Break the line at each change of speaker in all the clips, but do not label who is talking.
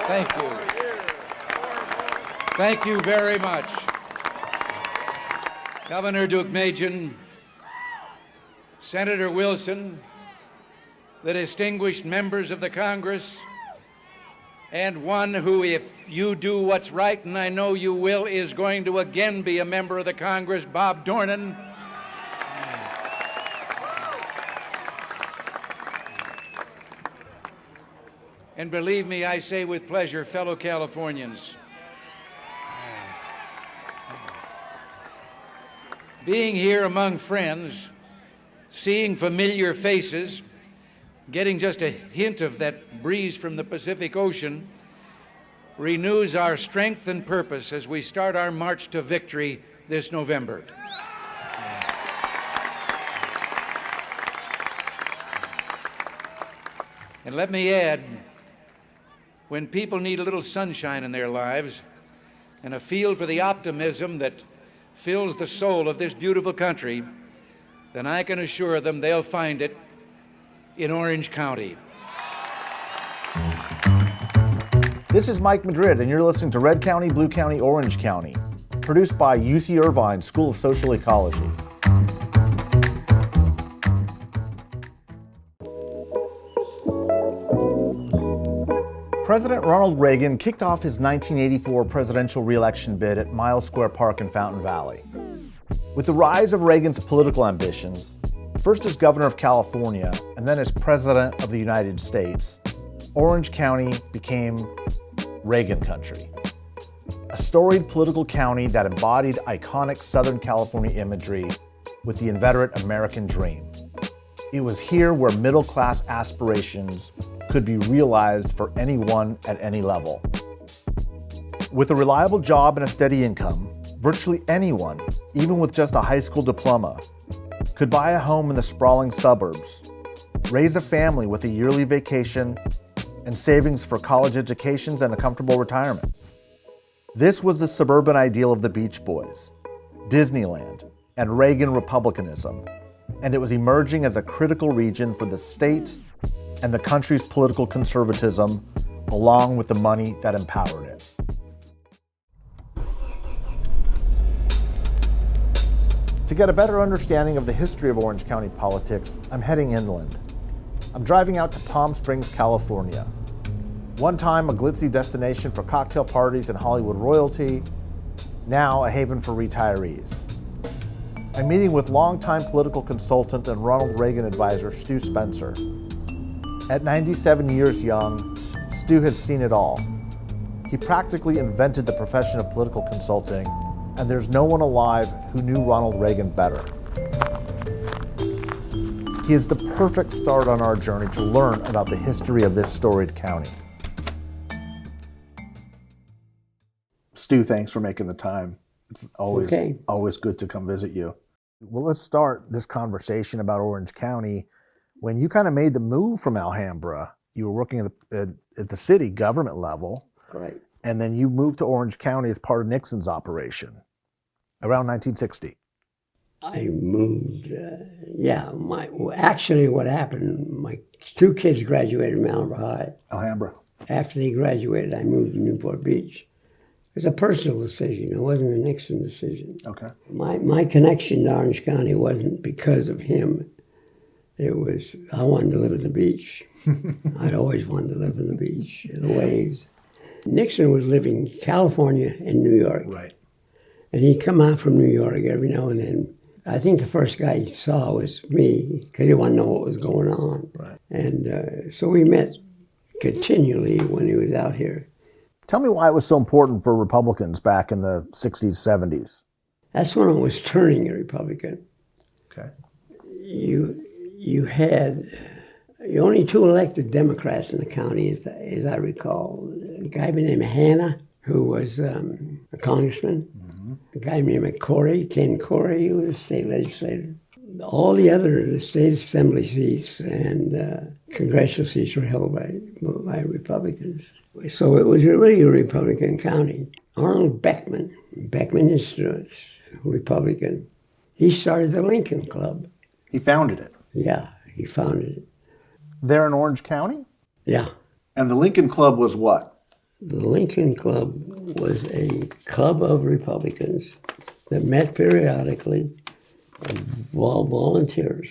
Thank you. Thank you very much. Governor Deukmejian, Senator Wilson, the distinguished members of the Congress, and one who, if you do what's right, and I know you will, is going to again be a member of the Congress, Bob Dornan. And believe me, I say with pleasure, fellow Californians, being here among friends, seeing familiar faces, getting just a hint of that breeze from the Pacific Ocean renews our strength and purpose as we start our march to victory this November. And let me add, when people need a little sunshine in their lives and a feel for the optimism that fills the soul of this beautiful country, then I can assure them they'll find it in Orange County.
This is Mike Madrid, and you're listening to Red County, Blue County, Orange County, produced by UC Irvine School of Social Ecology. President Ronald Reagan kicked off his 1984 presidential re-election bid at Miles Square Park in Fountain Valley. With the rise of Reagan's political ambitions, first as governor of California and then as president of the United States, Orange County became Reagan Country, a storied political county that embodied iconic Southern California imagery with the inveterate American dream. It was here where middle-class aspirations could be realized for anyone at any level. With a reliable job and a steady income, virtually anyone, even with just a high school diploma, could buy a home in the sprawling suburbs, raise a family with a yearly vacation, and savings for college educations and a comfortable retirement. This was the suburban ideal of the Beach Boys, Disneyland, and Reagan republicanism, and it was emerging as a critical region for the state and the country's political conservatism, along with the money that empowered it. To get a better understanding of the history of Orange County politics, I'm heading inland. I'm driving out to Palm Springs, California. One time a glitzy destination for cocktail parties and Hollywood royalty, now a haven for retirees. I'm meeting with longtime political consultant and Ronald Reagan advisor Stu Spencer. At 97 years young, Stu has seen it all. He practically invented the profession of political consulting, and there's no one alive who knew Ronald Reagan better. He is the perfect start on our journey to learn about the history of this storied county. Stu, thanks for making the time. It's always good to come visit you. Well, let's start this conversation about Orange County. When you kind of made the move from Alhambra, you were working at the city government level.
Right.
And then you moved to Orange County as part of Nixon's operation around 1960.
I moved, actually what happened, my two kids graduated from
Alhambra.
After they graduated, I moved to Newport Beach. It was a personal decision. It wasn't a Nixon decision.
Okay.
My connection to Orange County wasn't because of him. It was, I wanted to live at the beach. I'd always wanted to live on the beach, the waves. Nixon was living in California and New York.
Right.
And he'd come out from New York every now and then. I think the first guy he saw was me, because he wanted to know what was going on.
Right.
And so we met continually when he was out here.
Tell me why it was so important for Republicans back in the 60s, 70s.
That's when I was turning a Republican.
Okay.
You had the only two elected Democrats in the county, as I recall. A guy named Hanna, who was a congressman. Mm-hmm. A guy named Ken Corey, who was a state legislator. All the other state assembly seats and congressional seats were held by Republicans. So it was really a Republican county. Arnold Beckman Institute, Republican, he started the Lincoln Club.
He founded it?
Yeah, he founded it.
There in Orange County?
Yeah.
And the Lincoln Club was what?
The Lincoln Club was a club of Republicans that met periodically, volunteers,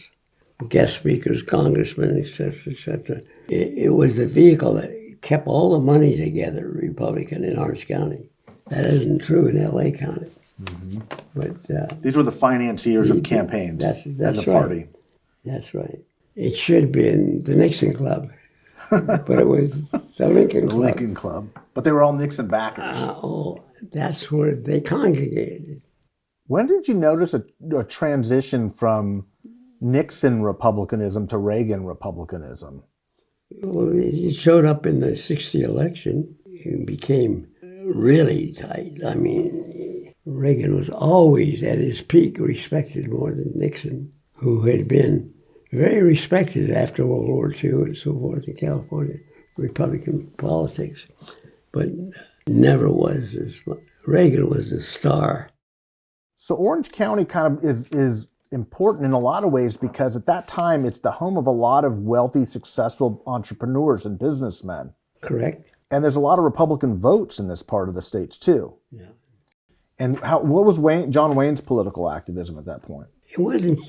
guest speakers, congressmen, etc., etc. It was the vehicle that kept all the money together, Republican in Orange County. That isn't true in L.A. County. Mm-hmm. But
these were the financiers of campaigns
that's
and the
right.
party.
That's right. It should have been the Nixon Club, but it was the Lincoln Club.
The Lincoln Club. But they were all Nixon backers.
That's where they congregated.
When did you notice a transition from Nixon Republicanism to Reagan Republicanism?
Well, it showed up in the '60 election. It became really tight. I mean, Reagan was always at his peak respected more than Nixon, who had been very respected after World War II and so forth in California, Republican politics, but never was as much. Reagan was the star.
So Orange County kind of is important in a lot of ways because at that time it's the home of a lot of wealthy, successful entrepreneurs and businessmen.
Correct.
And there's a lot of Republican votes in this part of the states too.
Yeah.
And what was John Wayne's political activism at that point?
It wasn't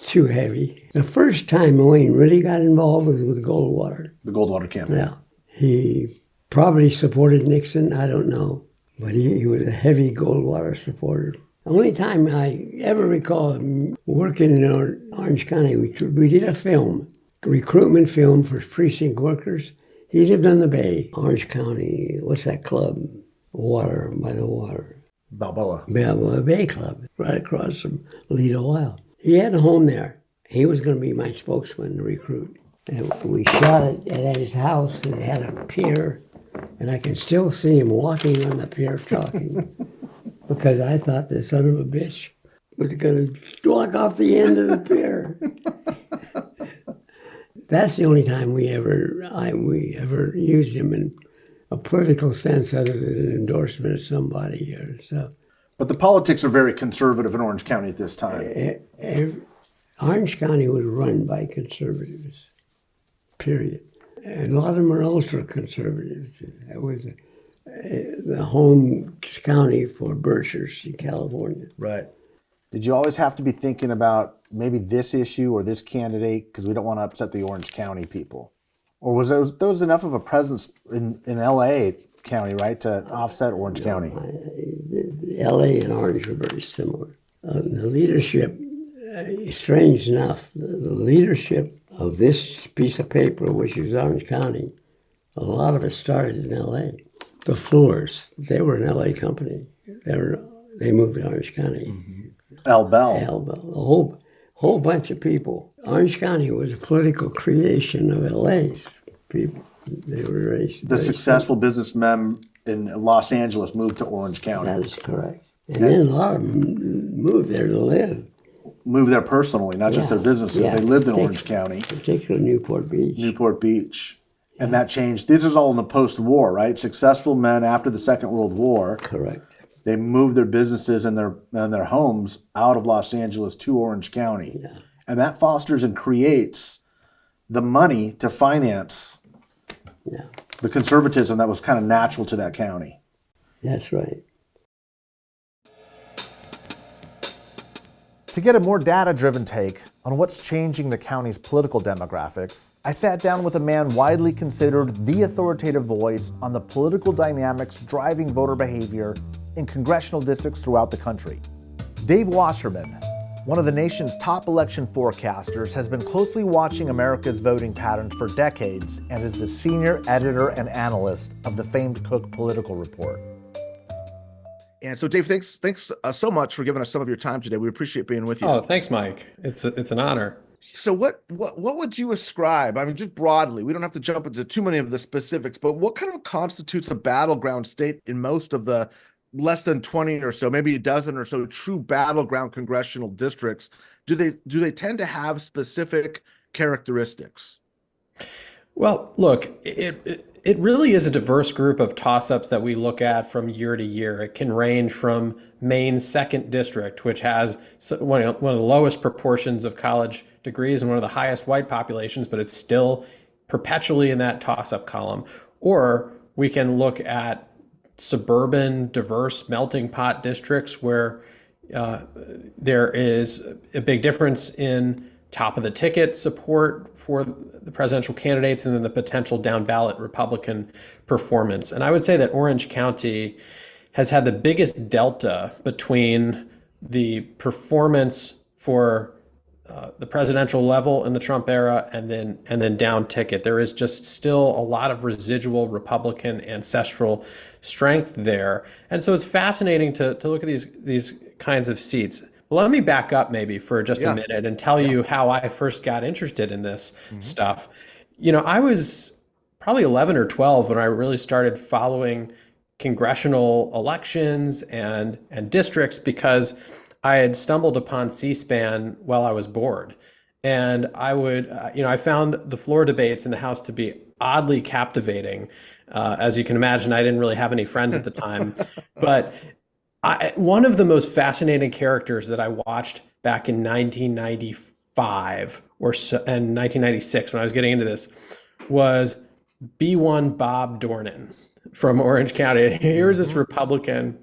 too heavy. The first time Wayne really got involved was with Goldwater.
The Goldwater campaign.
Yeah. He probably supported Nixon, I don't know. But he was a heavy Goldwater supporter. The only time I ever recall him working in Orange County, we did a film, a recruitment film for precinct workers. He lived on the Bay, Orange County. What's that club? Water, by the water.
Balboa
Bay Club, right across from Lido Isle. He had a home there. He was going to be my spokesman to recruit. And we shot it at his house. It had a pier, and I can still see him walking on the pier talking because I thought the son of a bitch was going to walk off the end of the pier. That's the only time we ever used him in a political sense other than an endorsement of somebody or so.
But the politics are very conservative in Orange County at this time.
Orange County was run by conservatives, period. And a lot of them are ultra-conservatives. It was the home county for Birchers in California.
Right. Did you always have to be thinking about maybe this issue or this candidate because we don't want to upset the Orange County people? Or was there was enough of a presence in L.A. County, right, to offset Orange County?
L.A. and Orange were very similar. The leadership, strange enough, the leadership of this piece of paper, which is Orange County, a lot of it started in L.A. The Floors, they were an L.A. company. They moved to Orange County.
Mm-hmm. Al Bell,
a whole bunch of people. Orange County was a political creation of LA's people. They were raised.
The successful businessmen in Los Angeles moved to Orange County.
That is correct. And then a lot of them moved there to live.
Moved there personally, not just their businesses.
Yeah.
They lived in Orange County.
Particularly Newport Beach.
Newport Beach. Yeah. And that changed. This is all in the post-war, right? Successful men after the Second World War.
Correct.
They moved their businesses and their homes out of Los Angeles to Orange County.
Yeah.
And that fosters and creates the money to finance the conservatism that was kind of natural to that county.
That's right.
To get a more data-driven take on what's changing the county's political demographics, I sat down with a man widely considered the authoritative voice on the political dynamics driving voter behavior in congressional districts throughout the country. Dave Wasserman, one of the nation's top election forecasters, has been closely watching America's voting patterns for decades and is the senior editor and analyst of the famed Cook Political Report. And so, Dave, thanks so much for giving us some of your time today. We appreciate being with you.
Oh, thanks, Mike. It's an honor.
So what would you ascribe? I mean, just broadly, we don't have to jump into too many of the specifics, but what kind of constitutes a battleground state in most of the less than 20 or so, maybe a dozen or so true battleground congressional districts? Do they tend to have specific characteristics?
Well, look, it really is a diverse group of toss-ups that we look at from year to year. It can range from Maine's 2nd district, which has one of the lowest proportions of college degrees and one of the highest white populations, but it's still perpetually in that toss-up column, or we can look at suburban, diverse melting pot districts where there is a big difference in top of the ticket support for the presidential candidates and then the potential down ballot Republican performance. And I would say that Orange County has had the biggest delta between the performance for the presidential level in the Trump era and then down ticket. There is just still a lot of residual Republican ancestral strength there. And so it's fascinating to look at these kinds of seats. Let me back up maybe for just a minute and tell you how I first got interested in this stuff. I was probably 11 or 12 when I really started following congressional elections and districts because I had stumbled upon C-SPAN while I was bored. And I would, I found the floor debates in the House to be oddly captivating. As you can imagine, I didn't really have any friends at the time. But one of the most fascinating characters that I watched back in 1995 and 1996 when I was getting into this was B1 Bob Dornan from Orange County. Here's this Republican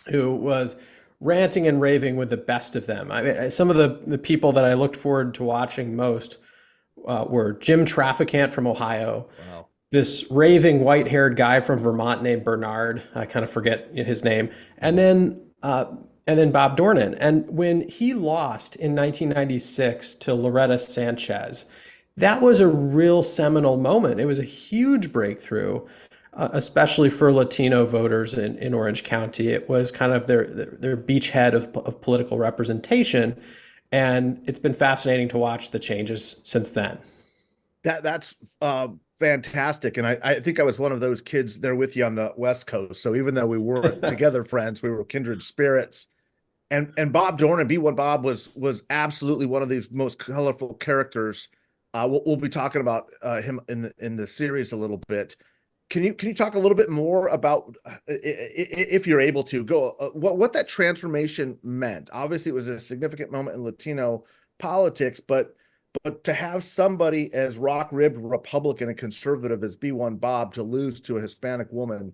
who was ranting and raving with the best of them. I mean, some of the people that I looked forward to watching most were Jim Trafficant from Ohio, this raving white-haired guy from Vermont named Bernard. I kind of forget his name, and then Bob Dornan. And when he lost in 1996 to Loretta Sanchez, that was a real seminal moment. It was a huge breakthrough. Especially for Latino voters in Orange County. It was kind of their beachhead of political representation. And it's been fascinating to watch the changes since then.
That's fantastic. And I think I was one of those kids there with you on the West Coast. So even though we weren't together friends, we were kindred spirits. And Bob Dornan, B1 Bob, was absolutely one of these most colorful characters. We'll be talking about him in the series a little bit. Can you talk a little bit more about, if you're able to, go what that transformation meant? Obviously, it was a significant moment in Latino politics, but to have somebody as rock-ribbed Republican and conservative as B1 Bob to lose to a Hispanic woman,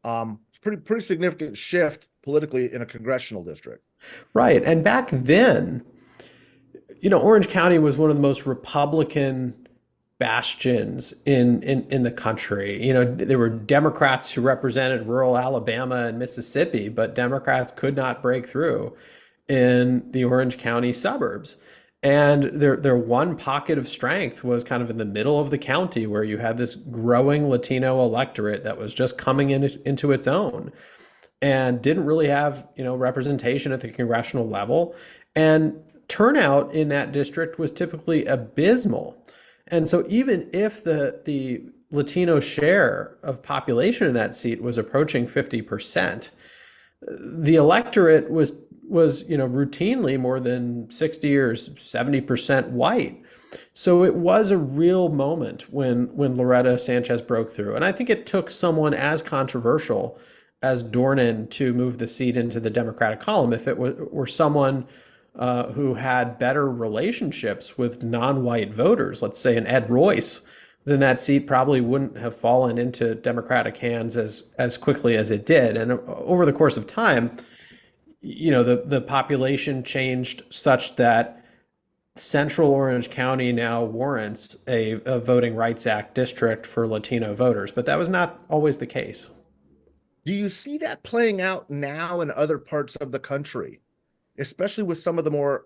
it's pretty significant shift politically in a congressional district.
Right, and back then, Orange County was one of the most Republican bastions in the country. There were Democrats who represented rural Alabama and Mississippi, but Democrats could not break through in the Orange County suburbs. And their one pocket of strength was kind of in the middle of the county where you had this growing Latino electorate that was just coming into its own and didn't really have, representation at the congressional level. And turnout in that district was typically abysmal. And so even if the Latino share of population in that seat was approaching 50%, the electorate was routinely more than 60 or 70% white. So it was a real moment when Loretta Sanchez broke through. And I think it took someone as controversial as Dornan to move the seat into the Democratic column. If it were someone who had better relationships with non-white voters, let's say an Ed Royce, then that seat probably wouldn't have fallen into Democratic hands as quickly as it did. And over the course of time, the population changed such that Central Orange County now warrants a Voting Rights Act district for Latino voters, but that was not always the case.
Do you see that playing out now in other parts of the country, especially with some of the more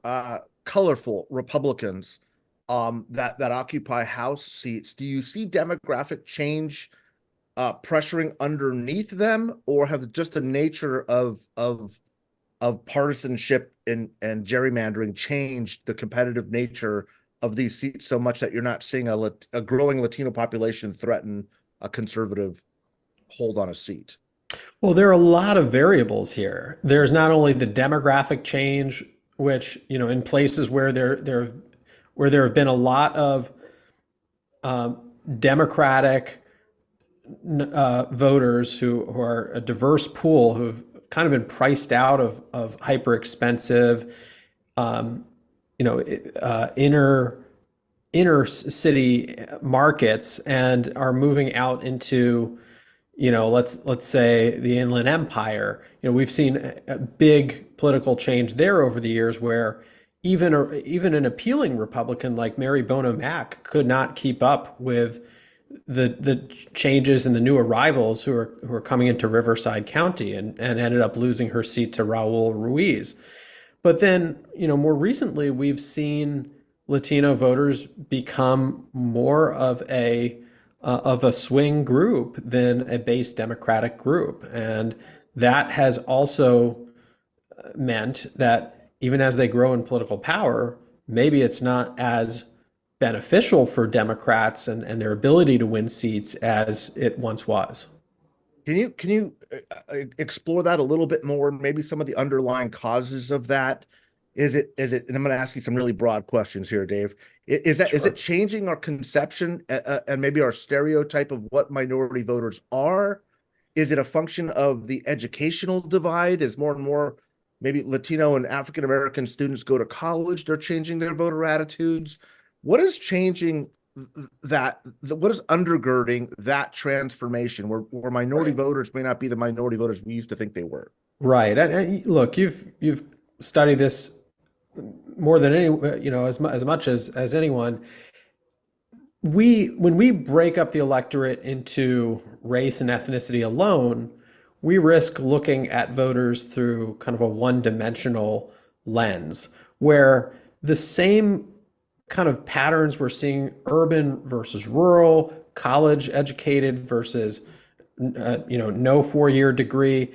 colorful Republicans that occupy House seats? Do you see demographic change pressuring underneath them, or have just the nature of partisanship and gerrymandering changed the competitive nature of these seats so much that you're not seeing a growing Latino population threaten a conservative hold on a seat?
Well, there are a lot of variables here. There's not only the demographic change, which, in places where there have been a lot of Democratic voters who are a diverse pool who've kind of been priced out of hyper expensive, inner city markets and are moving out into let's say the Inland Empire. We've seen a big political change there over the years where even an appealing Republican like Mary Bono Mack could not keep up with the changes and the new arrivals who are coming into Riverside County, and ended up losing her seat to Raul Ruiz. But then, more recently, we've seen Latino voters become more of a swing group than a base Democratic group, and that has also meant that even as they grow in political power, maybe it's not as beneficial for Democrats and their ability to win seats as it once was.
Can you explore that a little bit more? Maybe some of the underlying causes of that. And I'm going to ask you some really broad questions here, Dave. Is
Sure.
it changing our conception and maybe our stereotype of what minority voters are? Is it a function of the educational divide? As more and more maybe Latino and African American students go to college, they're changing their voter attitudes. What is changing what is undergirding that transformation where minority
Right.
voters may not be the minority voters we used to think they were?
Right. And look, you've studied this more than any, as much as anyone. When we break up the electorate into race and ethnicity alone, we risk looking at voters through kind of a one-dimensional lens, where the same kind of patterns we're seeing, urban versus rural, college educated versus no 4-year degree,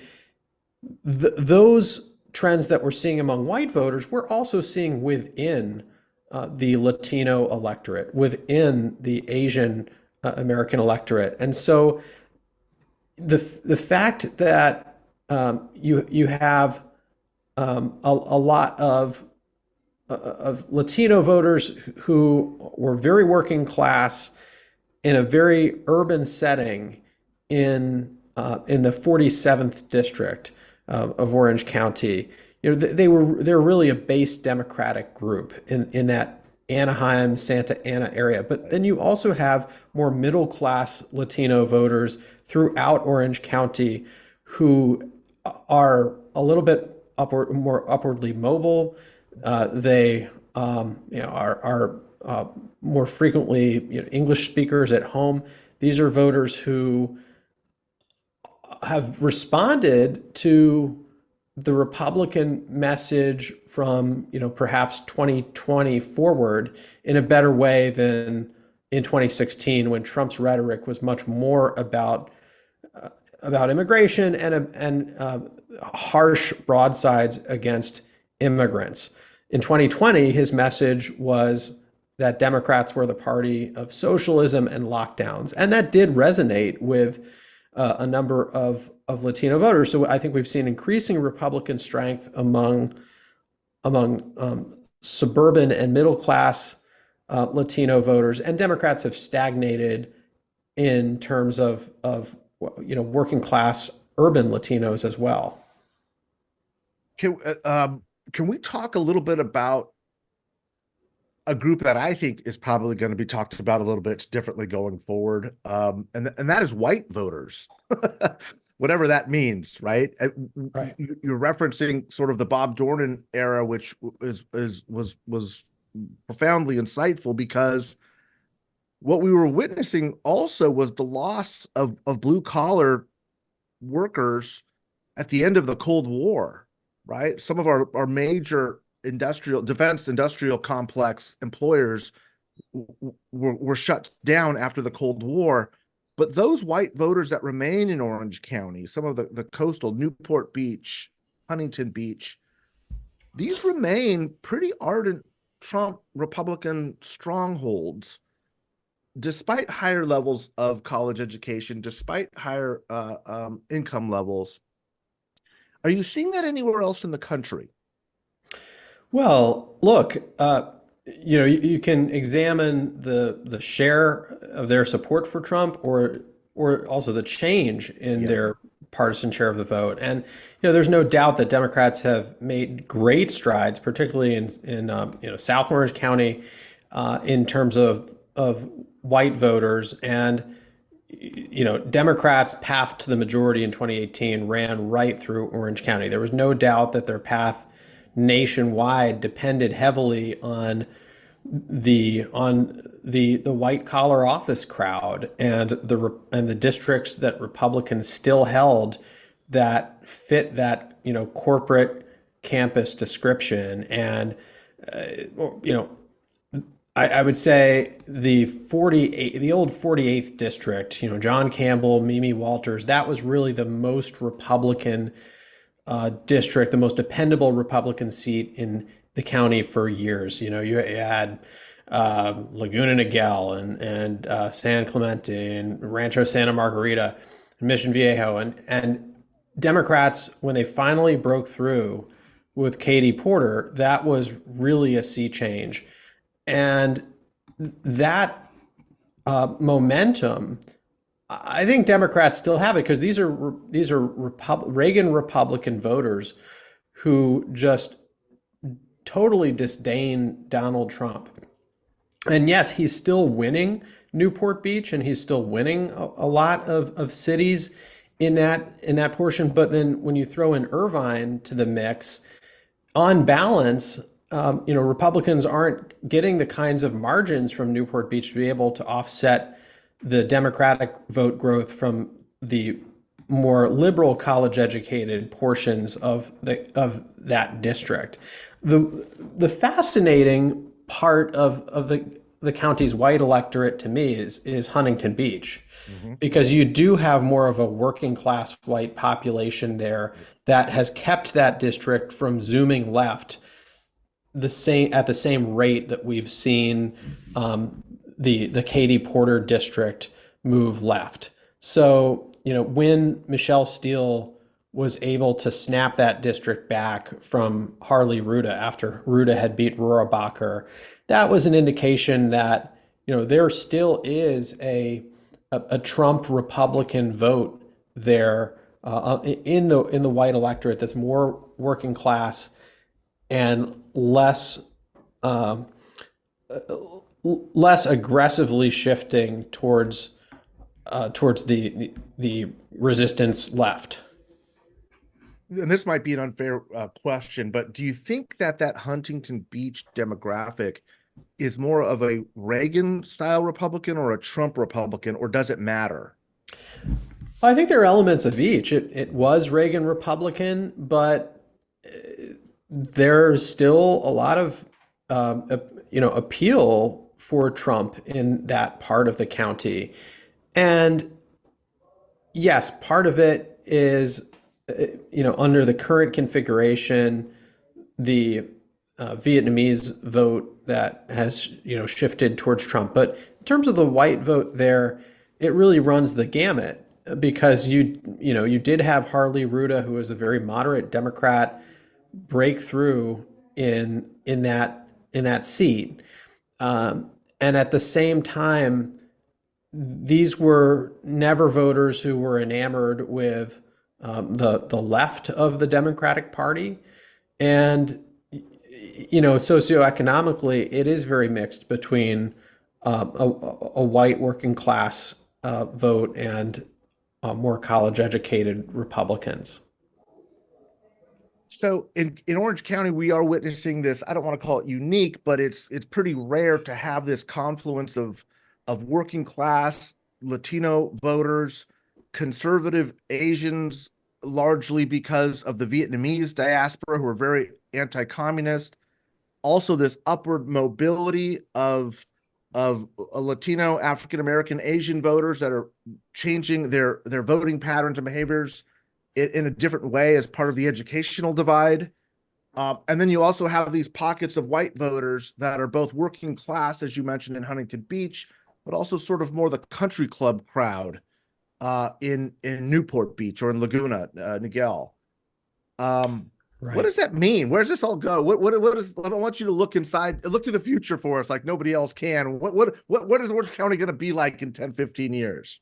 those trends that we're seeing among white voters, we're also seeing within the Latino electorate, within the Asian American electorate. And so the fact that you have a lot of Latino voters who were very working class in a very urban setting in the 47th district of Orange County. They're really a base Democratic group in that Anaheim, Santa Ana area. But then you also have more middle class Latino voters throughout Orange County who are a little bit more upwardly mobile. They are more frequently English speakers at home. These are voters who have responded to the Republican message from, perhaps 2020 forward in a better way than in 2016, when Trump's rhetoric was much more about immigration and harsh broadsides against immigrants. In 2020, his message was that Democrats were the party of socialism and lockdowns, and that did resonate with a number of Latino voters. So I think we've seen increasing Republican strength among suburban and middle class Latino voters, and Democrats have stagnated in terms of working class urban Latinos as well.
Can we talk a little bit about a group that I think is probably going to be talked about a little bit differently going forward, and that is white voters, whatever that means, right?
Right.
You're referencing sort of the Bob Dornan era, which was profoundly insightful, because what we were witnessing also was the loss of blue collar workers at the end of the Cold War, right? Some of our major defense industrial complex employers were shut down after the Cold War. But those white voters that remain in Orange County, some of the coastal, Newport Beach, Huntington Beach, these remain pretty ardent Trump Republican strongholds, despite higher levels of college education, despite higher income levels. Are you seeing that anywhere else in the country?
Well, look, you can examine the share of their support for Trump, or also the change in
Yeah.
their partisan share of the vote. And there's no doubt that Democrats have made great strides, particularly in South Orange County, in terms of white voters. And Democrats' path to the majority in 2018 ran right through Orange County. There was no doubt that their path nationwide depended heavily on the white collar office crowd and the districts that Republicans still held that fit that corporate campus description. And I would say the old 48th district, John Campbell, Mimi Walters, that was really the most Republican district, the most dependable Republican seat in the county for years. You had Laguna Niguel and San Clemente and Rancho Santa Margarita and Mission Viejo. And Democrats, when they finally broke through with Katie Porter, that was really a sea change. And that momentum, I think Democrats still have it, because these are Reagan Republican voters who just totally disdain Donald Trump. And yes, he's still winning Newport Beach, and he's still winning a lot of cities in that portion. But then when you throw in Irvine to the mix, on balance, Republicans aren't getting the kinds of margins from Newport Beach to be able to offset the Democratic vote growth from the more liberal college-educated portions of that district. The fascinating part of the county's white electorate to me is Huntington Beach, because you do have more of a working class white population there that has kept that district from zooming left at the same rate that we've seen the Katie Porter district move left. So, when Michelle Steele was able to snap that district back from Harley Ruda after Ruda had beat Rohrabacher, that was an indication that, there still is a Trump Republican vote there in the white electorate that's more working class and less aggressively shifting towards the resistance left.
And this might be an unfair question, but do you think that Huntington Beach demographic is more of a Reagan-style Republican or a Trump Republican, or does it matter?
I think there are elements of each. It was Reagan Republican, but there's still a lot of appeal for Trump in that part of the county. And yes, part of it is, under the current configuration, the Vietnamese vote that has, shifted towards Trump. But in terms of the white vote there, it really runs the gamut, because you did have Harley Ruda, who was a very moderate Democrat, break through in that seat. And at the same time, these were never voters who were enamored with the left of the Democratic Party. And, socioeconomically, it is very mixed between a white working class vote and more college-educated Republicans.
So in Orange County, we are witnessing this. I don't want to call it unique, but it's pretty rare to have this confluence of working class Latino voters, conservative Asians, largely because of the Vietnamese diaspora, who are very anti-communist. Also, this upward mobility of Latino, African American, Asian voters that are changing their voting patterns and behaviors in a different way as part of the educational divide. And then you also have these pockets of white voters that are both working class, as you mentioned, in Huntington Beach, but also sort of more the country club crowd in Newport Beach or in Laguna Niguel.
Right.
What does that mean? Where does this all go? What is? I don't want you to look to the future for us like nobody else can. What is Orange County going to be like in 10, 15 years?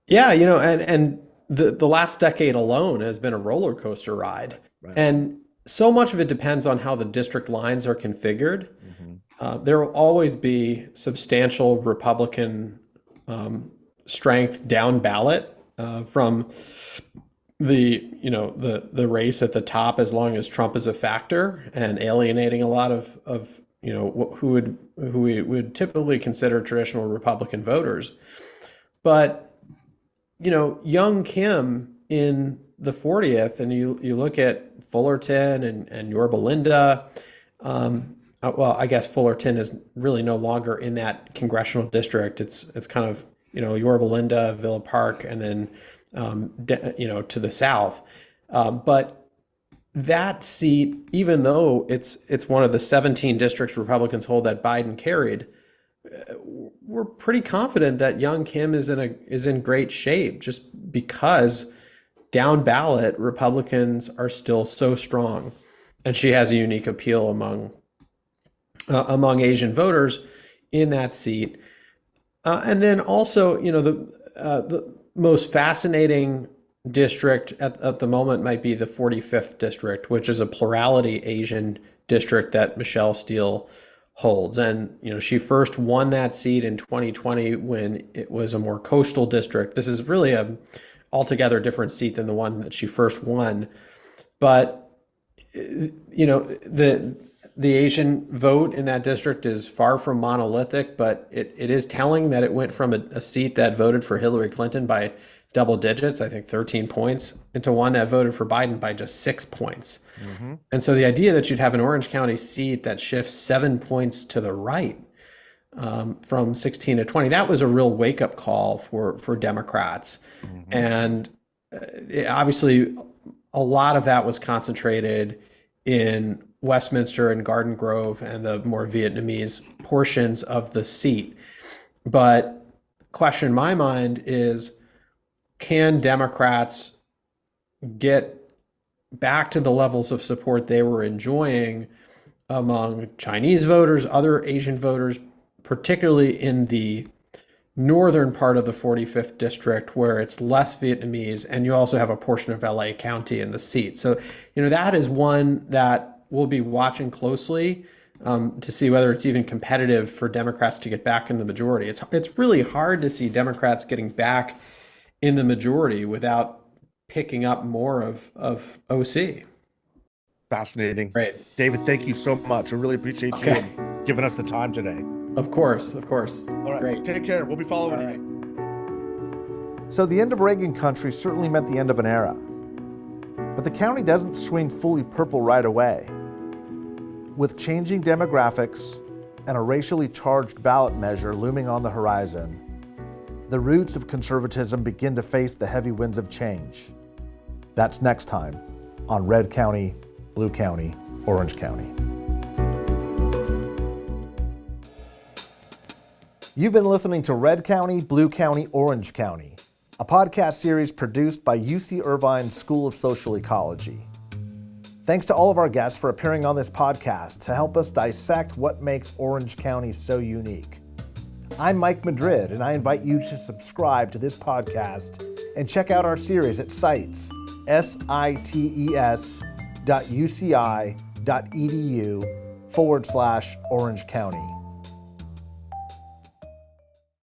Yeah, and the last decade alone has been a roller coaster ride.
Right.
And so much of it depends on how the district lines are configured. There will always be substantial Republican strength down ballot from the race at the top, as long as Trump is a factor, and alienating a lot of who we would typically consider traditional Republican voters. But young Kim in the 40th, and you look at Fullerton and Yorba Linda. Well, I guess Fullerton is really no longer in that congressional district. It's kind of Yorba Linda, Villa Park, and then to the south. But that seat, even though it's one of the 17 districts Republicans hold that Biden carried, we're pretty confident that young Kim is in great shape, just because down ballot Republicans are still so strong, and she has a unique appeal among Asian voters in that seat. And then also, the most fascinating district at the moment might be the 45th district, which is a plurality Asian district that Michelle Steele holds. And, she first won that seat in 2020 when it was a more coastal district. This is really a altogether different seat than the one that she first won. But, the Asian vote in that district is far from monolithic, but it is telling that it went from a seat that voted for Hillary Clinton by double digits, I think 13 points, into one that voted for Biden by just 6 points. Mm-hmm. And so the idea that you'd have an Orange County seat that shifts 7 points to the right from 16 to 20, that was a real wake-up call for Democrats. Mm-hmm. And obviously, a lot of that was concentrated in Westminster and Garden Grove and the more Vietnamese portions of the seat. But question in my mind is, can Democrats get back to the levels of support they were enjoying among Chinese voters, other Asian voters, particularly in the northern part of the 45th district, where it's less Vietnamese, and you also have a portion of LA County in the seat. So, that is one that we'll be watching closely to see whether it's even competitive for Democrats to get back in the majority. It's really hard to see Democrats getting back in the majority without picking up more of OC.
Fascinating.
Great.
David, thank you so much. I really appreciate you giving us the time today.
Of course. All
right.
Great.
Take care. We'll be following you.
Right.
So the end of Reagan Country certainly meant the end of an era. But the county doesn't swing fully purple right away. With changing demographics and a racially charged ballot measure looming on the horizon, the roots of conservatism begin to face the heavy winds of change. That's next time on Red County, Blue County, Orange County. You've been listening to Red County, Blue County, Orange County, a podcast series produced by UC Irvine School of Social Ecology. Thanks to all of our guests for appearing on this podcast to help us dissect what makes Orange County so unique. I'm Mike Madrid, and I invite you to subscribe to this podcast and check out our series at sites sites.uci.edu/Orange County.